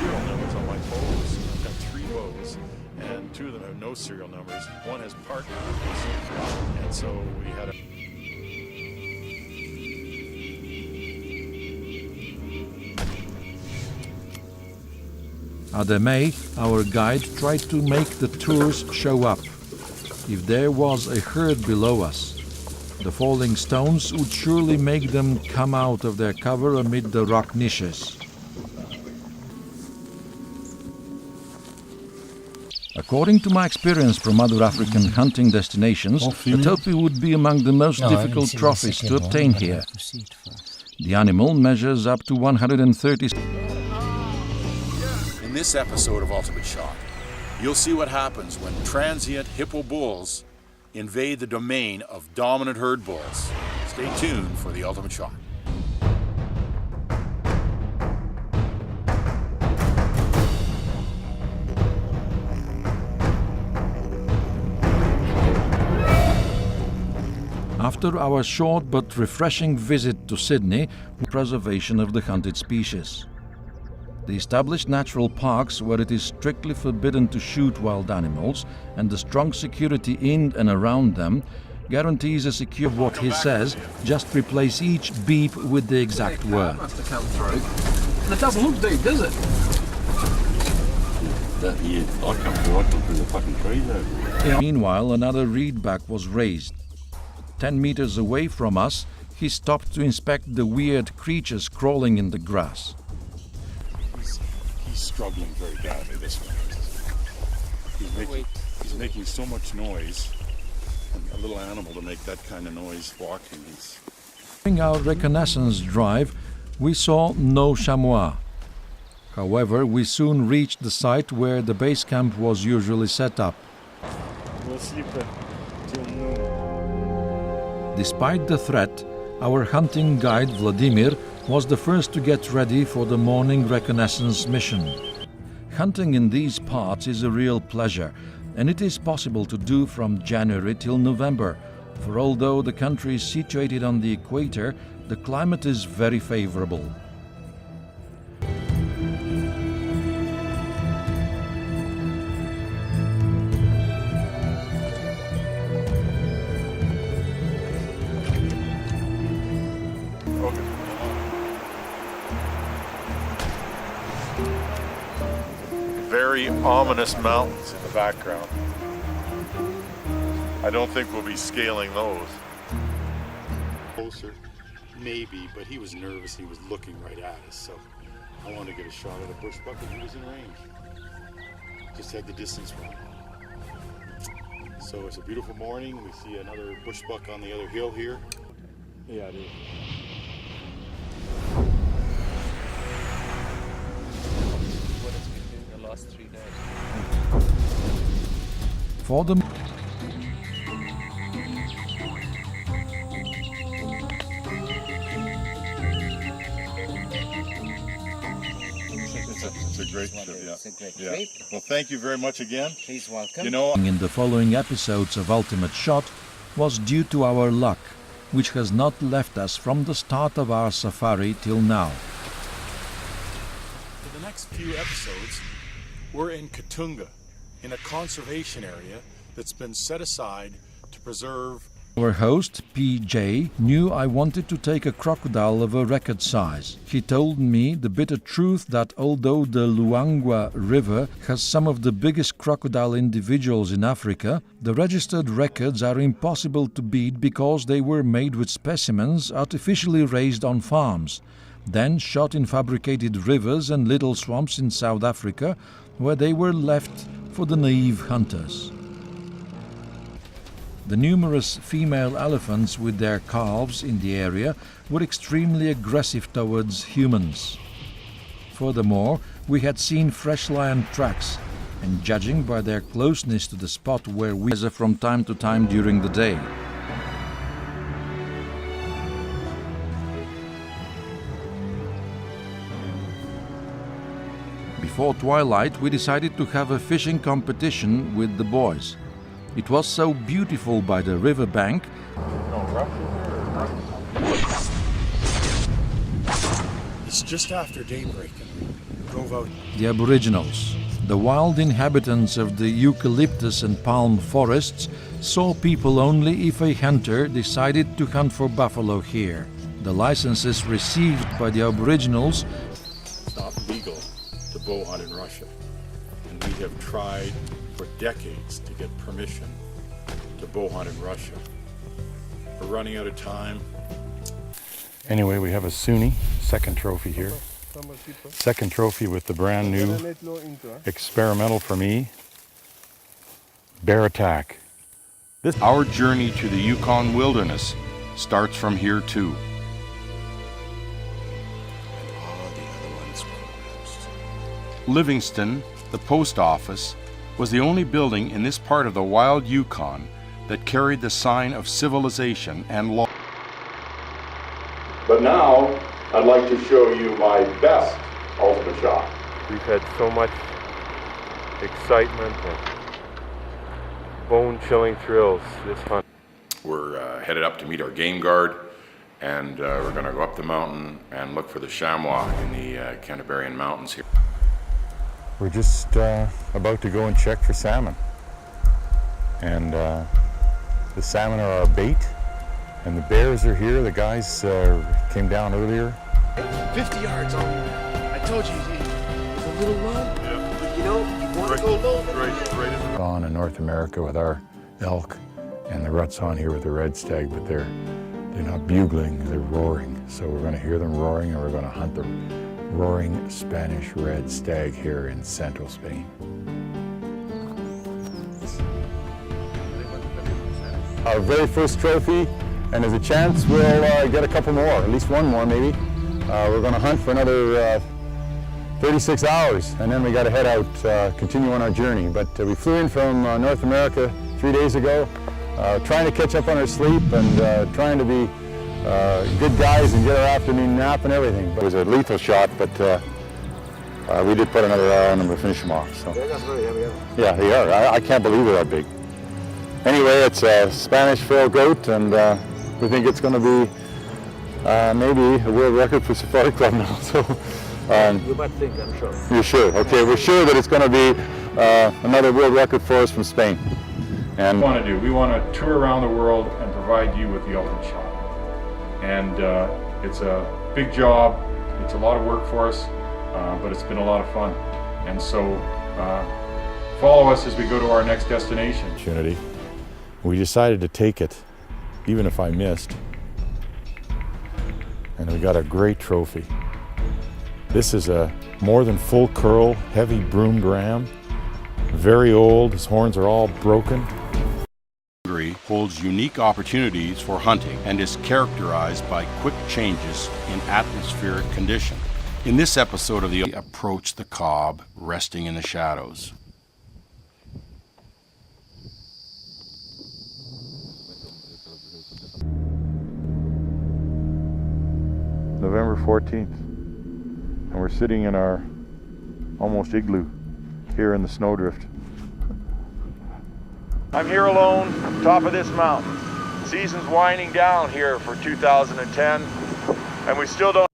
serial numbers on my bows. I've got 3 bows, and 2 of them have no serial numbers. One has part numbers, and so we had a... Ademei, our guide, tried to make the tours show up. If there was a herd below us, the falling stones would surely make them come out of their cover amid the rock niches. According to my experience from other African hunting destinations, the topi would be among the most difficult trophies to obtain here. The animal measures up to 130. In this episode of Ultimate Shot, you'll see what happens when transient hippo bulls invade the domain of dominant herd bulls. Stay tuned for the Ultimate Shot. After our short but refreshing visit to Sydney, preservation of the hunted species. The established natural parks where it is strictly forbidden to shoot wild animals and the strong security in and around them guarantees a secure what he says, just replace each beep with the exact word. Must have come through. It doesn't look deep, does it? I come through the fucking trees over there. Meanwhile, another reedback was raised. 10 meters away from us, he stopped to inspect the weird creatures crawling in the grass. He's struggling very badly this one. He's making so much noise. And a little animal to make that kind of noise walking. During our reconnaissance drive, we saw no chamois. However, we soon reached the site where the base camp was usually set up. We'll sleep till noon. Despite the threat, our hunting guide Vladimir was the first to get ready for the morning reconnaissance mission. Hunting in these parts is a real pleasure, and it is possible to do from January till November, for although the country is situated on the equator, the climate is very favorable. Very ominous mountains in the background. I don't think we'll be scaling those. Closer, maybe, but he was nervous. He was looking right at us, so I wanted to get a shot at a bush buck, and he was in range. Just had the distance wrong. So it's a beautiful morning. We see another bush buck on the other hill here. Yeah, it is. Last 3 days. For the It's a great trip, yeah. It's a great Yeah. trip. Well, thank you very much again. Please welcome. You know, in the following episodes of Ultimate Shot was due to our luck, which has not left us from the start of our safari till now. for the next few episodes, we're in Katunga, in a conservation area that's been set aside to preserve. Our host, PJ, knew I wanted to take a crocodile of a record size. He told me the bitter truth that although the Luangwa River has some of the biggest crocodile individuals in Africa, the registered records are impossible to beat because they were made with specimens artificially raised on farms, then shot in fabricated rivers and little swamps in South Africa, where they were left for the naive hunters. The numerous female elephants with their calves in the area were extremely aggressive towards humans. Furthermore, we had seen fresh lion tracks, and judging by their closeness to the spot where we were from time to time during the day. Before twilight, we decided to have a fishing competition with the boys. It was so beautiful by the riverbank. The It's just after daybreak and we drove out. The Aboriginals, the wild inhabitants of the eucalyptus and palm forests, saw people only if a hunter decided to hunt for buffalo here. The licenses received by the Aboriginals. It's not legal to bow hunt in Russia. And we have tried for decades to get permission to bow hunt in Russia. We're running out of time. Anyway, we have a Sunni, second trophy here. Second trophy with the brand new experimental for me bear attack. Our journey to the Yukon wilderness starts from here too. Livingston, the post office, was the only building in this part of the wild Yukon that carried the sign of civilization and law. But now, I'd like to show you my best ultimate shot. We've had so much excitement and bone-chilling thrills this hunt. We're headed up to meet our game guard, and we're going to go up the mountain and look for the chamois in the Canterbury Mountains here. We're just about to go and check for salmon. And the salmon are our bait, and the bears are here. The guys came down earlier. 50 yards on. I told you, it's a little low. Yeah. But you know, you want to go low. Right. On in North America with our elk, and the rut's on here with the red stag, but they're not bugling, they're roaring. So we're going to hear them roaring, and we're going to hunt the roaring Spanish red stag here in central Spain. Our very first trophy, and there's a chance we'll get a couple more, at least one more maybe. We're going to hunt for another 36 hours, and then we got to head out, continue on our journey. But we flew in from North America 3 days ago, trying to catch up on our sleep and trying to be good guys and get our afternoon nap and everything. It was a lethal shot, but we did put another arrow on them to finish them off. So. Yeah, they are. I can't believe they're that big. Anyway, it's a Spanish feral goat, and we think it's going to be maybe a world record for Safari Club now. So, you might think, I'm sure. You're sure? Okay, we're sure that it's going to be another world record for us from Spain. And We want to tour around the world and provide you with the ultimate shot. And it's a big job, it's a lot of work for us, but it's been a lot of fun. And so follow us as we go to our next destination. Opportunity. We decided to take it, even if I missed. And we got a great trophy. This is a more than full curl, heavy broomed ram. Very old, his horns are all broken. Holds unique opportunities for hunting and is characterized by quick changes in atmospheric condition. In this episode of we approach the cob resting in the shadows. November 14th, and we're sitting in our almost igloo here in the snowdrift. I'm here alone, top of this mountain. Season's winding down here for 2010, and we still don't